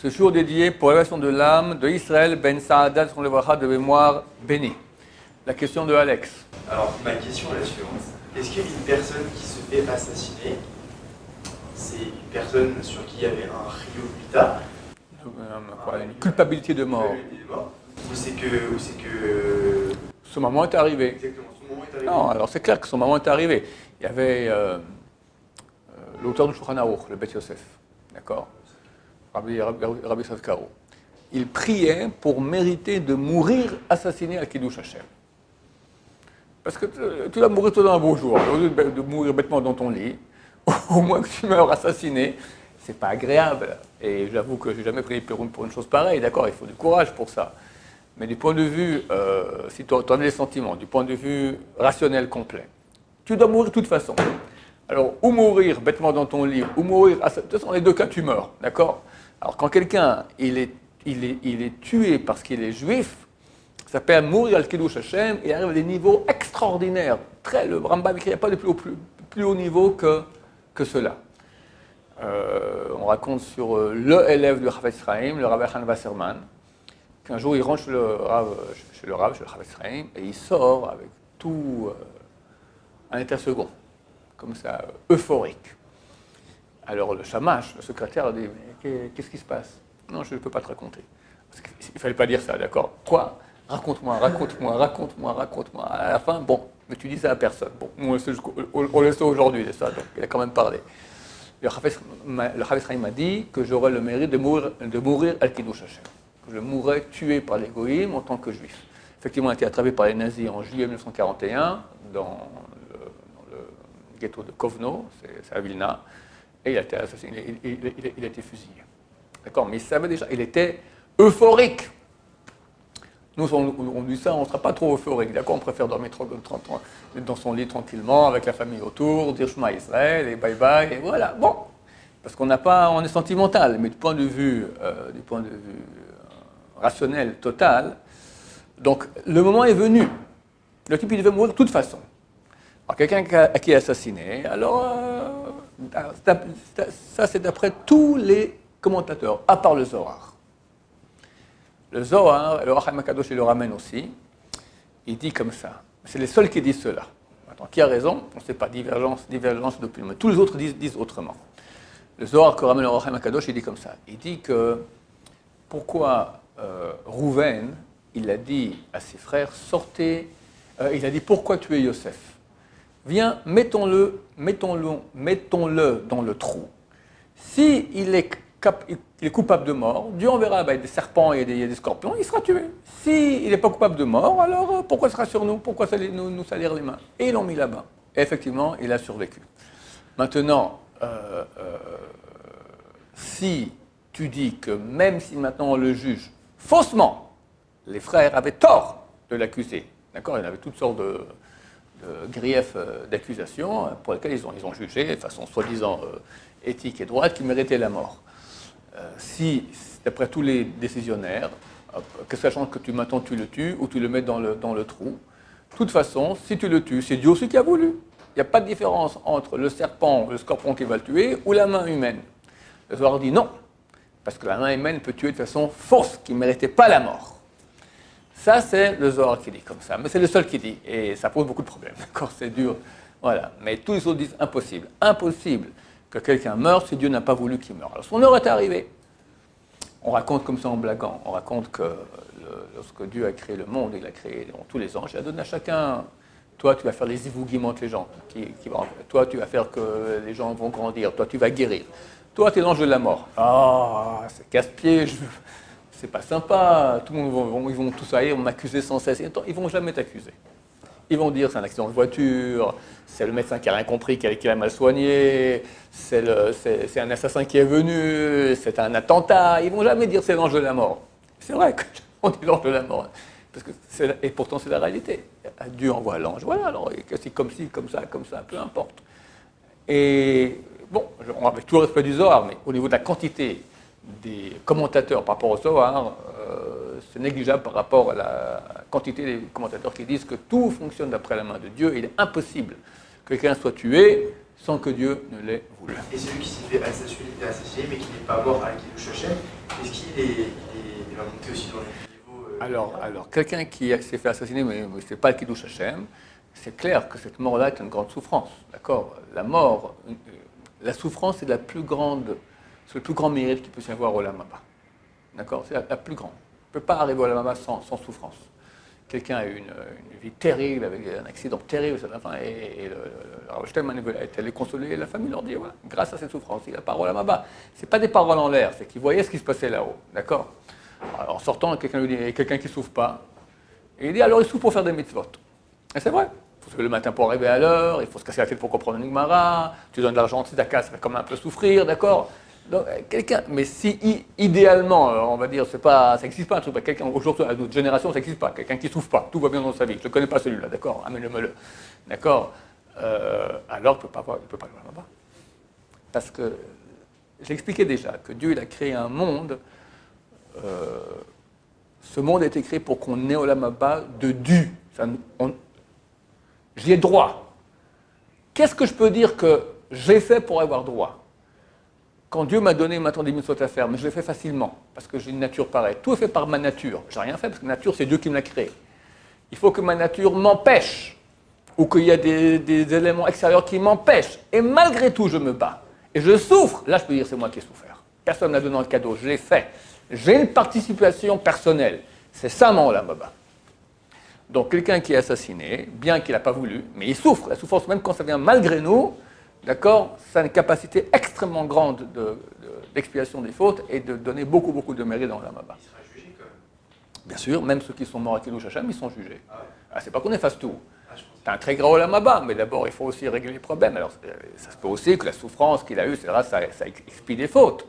Ce jour dédié pour l'élévation de l'âme de Israël Ben Saadat, son levracha de mémoire béni. La question de Alex. Alors, ma question est la suivante. Est-ce qu'une personne qui se fait assassiner, c'est une personne sur qui il y avait un rio plus tard, Une culpabilité de mort. ou c'est que... Ce moment est arrivé. Exactement, ce moment est arrivé. Non, alors c'est clair que son moment est arrivé. Il y avait l'auteur du Shulchan Aruch, le Bet Yosef, d'accord, Rabbi Yosef Karo. Il priait pour mériter de mourir assassiné à Kiddush Hashem. Parce que tu vas mourir tout dans un beau jour. Au lieu de mourir bêtement dans ton lit, au moins que tu meurs assassiné, c'est pas agréable. Et j'avoue que j'ai jamais prié pour une chose pareille, d'accord, il faut du courage pour ça. Mais du point de vue, si tu en as les sentiments, du point de vue rationnel complet, tu dois mourir de toute façon. Alors, ou mourir bêtement dans ton lit, ou mourir... De toute façon, dans les deux cas, tu meurs, d'accord? Alors, quand quelqu'un, il est tué parce qu'il est juif, ça s'appelle mourir al Kiddush Hashem, et il arrive à des niveaux extraordinaires. Le Rambam écrit, il n'y a pas de plus haut niveau que cela. On raconte sur le élève du Chafetz Chaim, le Rabbi Han Wasserman, qu'un jour il rentre chez le Chafetz Chaim, et il sort avec tout un état second, comme ça, euphorique. Alors le Shamash, le secrétaire, dit « Mais qu'est-ce qui se passe ?»« Non, je ne peux pas te raconter. » Il ne fallait pas dire ça, d'accord? Quoi? Raconte-moi. À la fin, bon, mais tu dis ça à personne. Bon, on laisse ça aujourd'hui, c'est ça, donc il a quand même parlé. Le Chafetz Chaim m'a dit que j'aurais le mérite de mourir al Kiddush Hashem. Que je mourrais tué par les goïms en tant que juif. Effectivement, il a été attrapé par les nazis en juillet 1941 dans le ghetto de Kovno, c'est à Vilna, et il a été assassiné, il a été fusillé. D'accord, mais il savait déjà, il était euphorique. Nous, on dit ça, on ne sera pas trop euphorique, d'accord? On préfère dormir dans son lit tranquillement, avec la famille autour, dire Shema Israël, et bye bye, et voilà. Bon, parce qu'on est sentimental, mais du point de vue rationnel, total, donc le moment est venu. Le type, il devait mourir de toute façon. Alors, quelqu'un qui est assassiné, alors, ça c'est d'après tous les commentateurs, à part le Zohar. Le Zohar, le Hacham Akadosh, il le ramène aussi. Il dit comme ça. C'est les seuls qui disent cela. Attends, qui a raison? On ne sait pas. Divergence d'opinion. Mais tous les autres disent autrement. Le Zohar que ramène le Hacham Akadosh, il dit comme ça. Il dit que pourquoi Rouven, il a dit à ses frères, sortez. Il a dit pourquoi tuer Yosef? Viens, mettons-le dans le trou. Si il est coupable de mort, Dieu enverra des serpents et des scorpions, il sera tué. S'il n'est pas coupable de mort, alors pourquoi sera sur nous? Pourquoi nous salir les mains? Et ils l'ont mis là-bas. Et effectivement, il a survécu. Maintenant, si tu dis que même si maintenant on le juge faussement, les frères avaient tort de l'accuser, d'accord? Il y avait toutes sortes de griefs d'accusation pour lesquels ils ont jugé de façon soi-disant éthique et droite qu'il méritait la mort. Si, d'après tous les décisionnaires, que sachant que maintenant tu le tues ou tu le mets dans le trou, de toute façon, si tu le tues, c'est Dieu aussi qui a voulu. Il n'y a pas de différence entre le serpent, le scorpion qui va le tuer ou la main humaine. Le Zohar dit non, parce que la main humaine peut tuer de façon fausse, qui ne méritait pas la mort. Ça, c'est le Zohar qui dit comme ça, mais c'est le seul qui dit, et ça pose beaucoup de problèmes, d'accord, c'est dur, voilà. Mais tous les autres disent impossible, impossible que quelqu'un meure si Dieu n'a pas voulu qu'il meure. Alors son heure est arrivée. On raconte comme ça en blaguant, on raconte que lorsque Dieu a créé le monde, il a créé tous les anges, il a donné à chacun, toi tu vas faire les zivougim entre les gens, toi tu vas faire que les gens vont grandir, toi tu vas guérir, toi tu es l'ange de la mort. Ah, c'est casse-pied, c'est pas sympa, tout le monde ils vont tous aller, m'accuser sans cesse, ils vont jamais t'accuser. Ils vont dire c'est un accident de voiture, c'est le médecin qui n'a rien compris, qui l'a mal soigné, c'est un assassin qui est venu, c'est un attentat. Ils ne vont jamais dire c'est l'ange de la mort. C'est vrai qu'on dit l'ange de la mort. Et pourtant c'est la réalité. Dieu envoie l'ange, voilà, alors c'est comme ci, comme ça, peu importe. Et bon, avec tout le respect du Zohar, mais au niveau de la quantité des commentateurs par rapport au Zohar, c'est négligeable par rapport à la quantité des commentateurs qui disent que tout fonctionne d'après la main de Dieu. Il est impossible que quelqu'un soit tué sans que Dieu ne l'ait voulu. Et celui qui s'est fait assassiner, mais qui n'est pas mort à Kiddush Hashem, est-ce qu'il va monter aussi dans les niveaux Alors, quelqu'un qui s'est fait assassiner, mais ce n'est pas le Kiddush Hashem, c'est clair que cette mort-là est une grande souffrance. D'accord ? La mort, la souffrance, c'est le plus grand mérite qu'il peut y avoir au Olam Haba. D'accord ? C'est la plus grande. On ne peut pas arriver au Olam Haba sans souffrance. Quelqu'un a eu une vie terrible, avec un accident terrible, et le Rav Steinman est allé consoler la famille, leur dit, voilà, grâce à cette souffrance, il a parole à Olam Haba. Ce n'est pas des paroles en l'air, c'est qu'il voyait ce qui se passait là-haut. D'accord ? Alors, en sortant, quelqu'un lui dit, il y a quelqu'un qui ne souffre pas. Et il dit, alors il souffre pour faire des mitzvot. Et c'est vrai. Il faut se lever le matin pour arriver à l'heure, il faut se casser la tête pour comprendre une Gemara, tu donnes de l'argent, si ta casse, ça va quand même un peu souffrir, d'accord ? Donc, quelqu'un, mais si idéalement, on va dire, ça n'existe pas un truc, quelqu'un, aujourd'hui, à notre génération, ça n'existe pas, quelqu'un qui ne souffre pas, tout va bien dans sa vie, je ne connais pas celui-là, d'accord, amène-le-me-le, d'accord, alors il ne peut pas aller là-bas. Parce que, j'ai expliqué déjà que Dieu, il a créé un monde, ce monde a été créé pour qu'on ait au Olam Haba de dû, j'y ai droit. Qu'est-ce que je peux dire que j'ai fait pour avoir droit ? Quand Dieu m'a donné maintenant des mitzvot à faire, mais je l'ai fait facilement, parce que j'ai une nature pareille. Tout est fait par ma nature. Je n'ai rien fait, parce que la nature, c'est Dieu qui me l'a créé. Il faut que ma nature m'empêche, ou qu'il y a des éléments extérieurs qui m'empêchent. Et malgré tout, je me bats. Et je souffre. Là, je peux dire, c'est moi qui ai souffert. Personne ne m'a donné le cadeau, je l'ai fait. J'ai une participation personnelle. C'est ça mon Olam Haba. Donc, quelqu'un qui est assassiné, bien qu'il n'a pas voulu, mais il souffre. La souffrance, même quand ça vient malgré nous, d'accord, ça a une capacité extrêmement grande d'expiation des fautes et de donner beaucoup, beaucoup de mérite dans l'Olam Haba. Il sera jugé quand même. Bien sûr, même ceux qui sont morts à Kiddush Hashem, ils sont jugés. Ah ouais. C'est pas qu'on efface tout. C'est un très grand Olam Haba, mais d'abord, il faut aussi régler les problèmes. Alors, ça se peut aussi que la souffrance qu'il a eue, ça expie des fautes.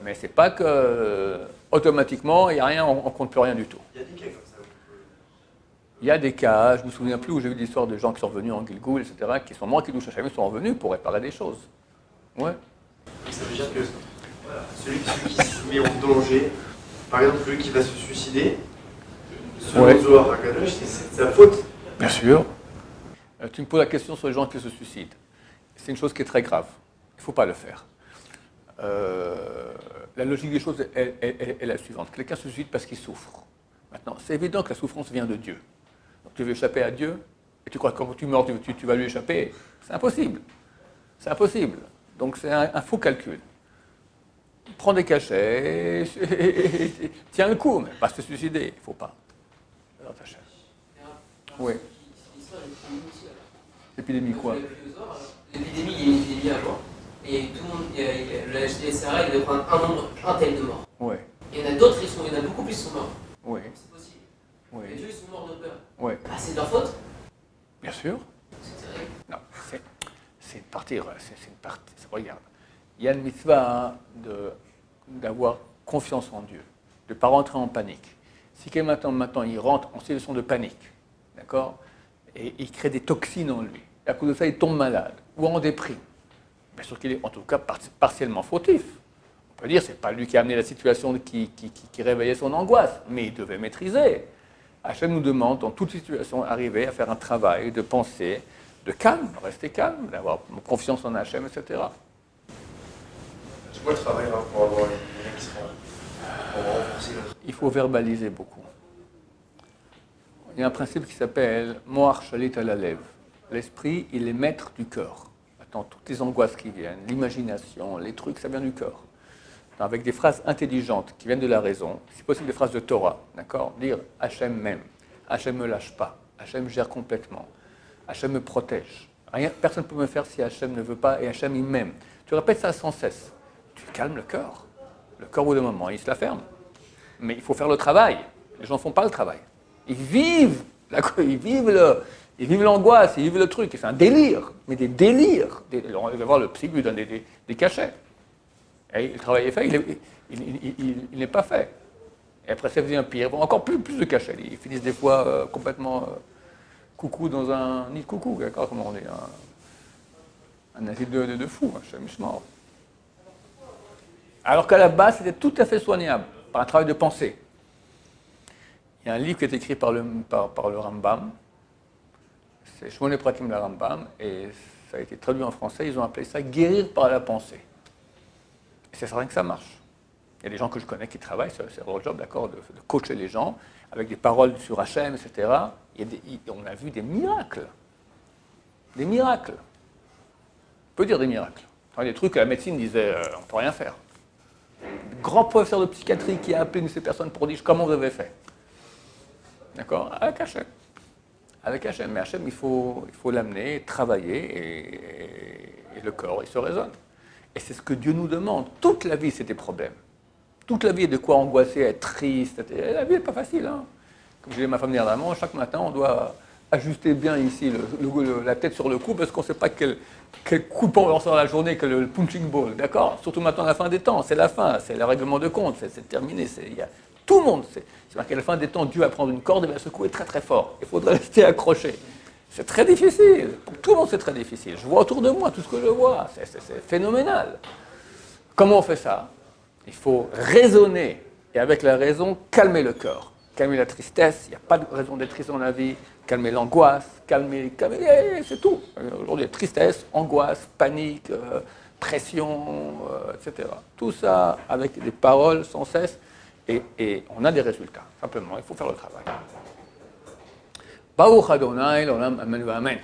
Mais c'est pas que, automatiquement, il n'y a rien, on compte plus rien du tout. Il y a des cas comme ça. Il y a des cas, je ne me souviens plus où j'ai vu l'histoire de gens qui sont revenus en Gilgoul, etc., qui sont morts à Kiddush Hashem, ils sont revenus pour réparer des choses. Ouais. Ça veut dire que voilà, celui qui se met en danger, par exemple celui qui va se suicider, selon Zohar HaKadosh, c'est de sa faute. Bien sûr. Tu me poses la question sur les gens qui se suicident. C'est une chose qui est très grave. Il ne faut pas le faire. La logique des choses est la suivante. Quelqu'un se suicide parce qu'il souffre. Maintenant, c'est évident que la souffrance vient de Dieu. Donc tu veux échapper à Dieu, et tu crois que quand tu meurs, tu vas lui échapper. C'est impossible. C'est impossible. Donc c'est un faux calcul. Prends des cachets, tiens le coup, mais pas se suicider, il ne faut pas. Oui. L'épidémie quoi? L'épidémie, il y a une épidémie avant, et tout le monde, le HDSRA, il doit prendre un nombre, un tel de morts. Oui. Il y en a d'autres, il y en a beaucoup plus qui sont morts. Oui. C'est possible. Oui. Les Dieu, ils sont morts de peur. Oui. Ah, c'est de leur faute? Bien sûr. C'est terrible. Non, c'est une partie. Regarde, il y a une mitzvah d'avoir confiance en Dieu, de ne pas rentrer en panique. Si quelqu'un maintenant il rentre en situation de panique, d'accord, et il crée des toxines en lui, et à cause de ça il tombe malade ou en déprime, bien sûr qu'il est en tout cas partiellement fautif. On peut dire que ce n'est pas lui qui a amené la situation qui réveillait son angoisse, mais il devait maîtriser. Hachem nous demande, dans toute situation, d'arriver à faire un travail de pensée, de calme, rester calme, d'avoir confiance en Hachem, etc. C'est quoi le travail pour avoir une expérience, pour renforcer notre... Il faut verbaliser beaucoup. Il y a un principe qui s'appelle Moar Shalit à la lèvre. L'esprit, il est maître du cœur. Maintenant, toutes les angoisses qui viennent, l'imagination, les trucs, ça vient du cœur. Avec des phrases intelligentes qui viennent de la raison, si possible des phrases de Torah, d'accord? Dire Hachem m'aime, Hachem ne me lâche pas, Hachem gère complètement, Hachem me protège. Personne ne peut me faire si Hachem ne veut pas et Hachem il m'aime. Tu répètes ça sans cesse. Tu calmes le cœur. Le cœur, au bout d'un moment, il se la ferme. Mais il faut faire le travail. Les gens ne font pas le travail. Ils vivent l'angoisse, ils vivent le truc. Et c'est un délire, mais des délires. On va voir le psy lui donne des cachets. Et le travail est fait, il n'est pas fait. Et après, ça devient pire. Bon, encore plus de cachets. Ils finissent des fois complètement coucou dans un nid de coucou, d'accord, comment on dit, un asile de fous, un chamichement. Alors qu'à la base, c'était tout à fait soignable, par un travail de pensée. Il y a un livre qui est écrit par le Rambam, c'est Shmone Prakim la Rambam, et ça a été traduit en français, ils ont appelé ça guérir par la pensée. Et c'est certain que ça marche. Il y a des gens que je connais qui travaillent, c'est leur job, d'accord, de coacher les gens, avec des paroles sur Hachem, etc. On a vu des miracles. Des miracles. On peut dire des miracles. Des trucs que la médecine disait, on ne peut rien faire. Grand professeur de psychiatrie qui a appelé une de ces personnes pour dire comment vous avez fait. D'accord? Avec Hachem. Avec Hachem. Mais Hachem, il faut l'amener, travailler, et le corps, il se raisonne. Et c'est ce que Dieu nous demande. Toute la vie, c'est des problèmes. Toute la vie est de quoi angoisser, être triste. La vie n'est pas facile. Hein. Comme je disais à ma femme dernièrement, chaque matin, on doit ajuster bien ici la tête sur le cou parce qu'on ne sait pas quel coup de poing on va lancer dans la journée que le punching ball. D'accord? Surtout maintenant, à la fin des temps. C'est la fin, c'est le règlement de compte, c'est terminé. Tout le monde sait. C'est marqué à la fin des temps, Dieu va prendre une corde et va secouer très très fort. Il faudrait rester accroché. C'est très difficile. Pour tout le monde, c'est très difficile. Je vois autour de moi tout ce que je vois. C'est phénoménal. Comment on fait ça? Il faut raisonner. Et avec la raison, calmer le corps. Calmer la tristesse. Il n'y a pas de raison d'être triste dans la vie. Calmer l'angoisse. Calmer c'est tout. Aujourd'hui, tristesse, angoisse, panique, pression, etc. Tout ça avec des paroles sans cesse. Et on a des résultats. Simplement, il faut faire le travail. Baruch Adonai, l'olam, amen, amen.